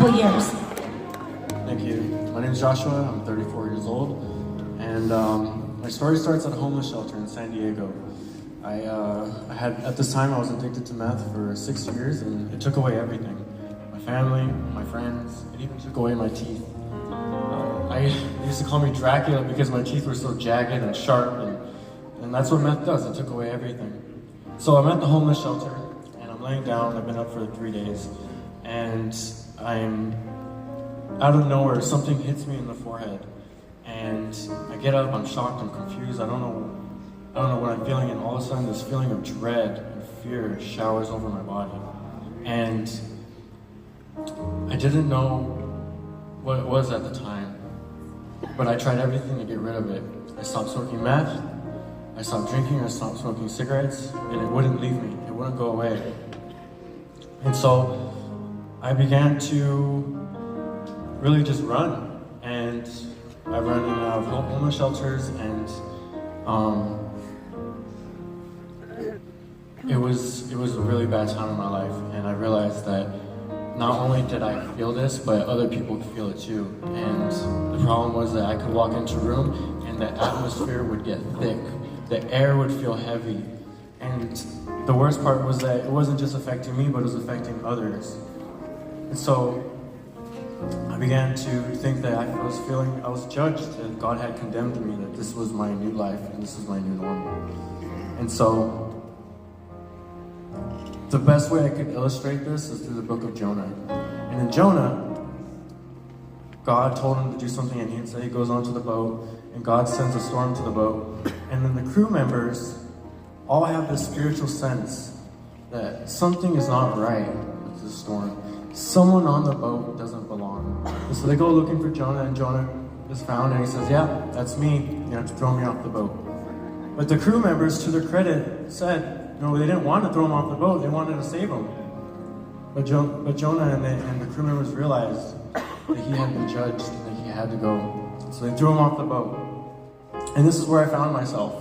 couple years. Thank you. My name is Joshua. I'm 34 years old, and my story starts at a homeless shelter in San Diego. I had, at this time, I was addicted to meth for 6 years, and it took away everything. My family, my friends, it even took away my teeth. They used to call me Dracula because my teeth were so jagged and sharp, and that's what meth does. It took away everything. So I'm at the homeless shelter, and I'm laying down. I've been up for 3 days, and I'm out of nowhere, something hits me in the forehead, and I get up. I'm shocked. I'm confused. I don't know what I'm feeling, and all of a sudden, this feeling of dread and fear showers over my body, and I didn't know what it was at the time, but I tried everything to get rid of it. I stopped smoking meth. I stopped drinking. I stopped smoking cigarettes, and it wouldn't leave me. It wouldn't go away. And so I began to really just run, and I ran in and out of homeless shelters, and it was a really bad time in my life, and I realized that not only did I feel this, but other people could feel it too. And the problem was that I could walk into a room, and the atmosphere would get thick, the air would feel heavy, and the worst part was that it wasn't just affecting me, but it was affecting others. And so I began to think that I was judged, that God had condemned me, that this was my new life and this was my new normal. And so the best way I could illustrate this is through the book of Jonah. And in Jonah, God told him to do something, and he goes onto the boat, and God sends a storm to the boat. And then the crew members all have this spiritual sense that something is not right with this storm. Someone on the boat doesn't belong. And so they go looking for Jonah, and Jonah is found, and he says, "Yeah, that's me. You have to throw me off the boat." But the crew members, to their credit, said, no, they didn't want to throw him off the boat. They wanted to save him. But Jonah and the crew members realized that he had been judged and that he had to go. So they threw him off the boat. And this is where I found myself,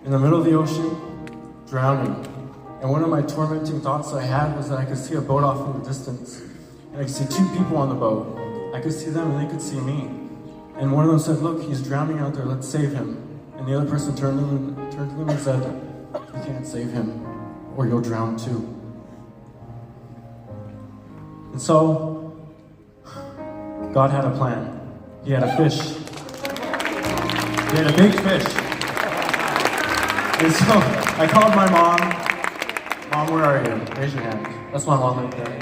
in the middle of the ocean, drowning. And one of my tormenting thoughts I had was that I could see a boat off in the distance. And I could see two people on the boat. I could see them and they could see me. And one of them said, "Look, he's drowning out there, let's save him." And the other person turned to them and said, "You can't save him, or you'll drown too." And so, God had a plan. He had a fish. He had a big fish. And so, I called my mom. "Mom, where are you?" Raise your hand. That's my mom right there.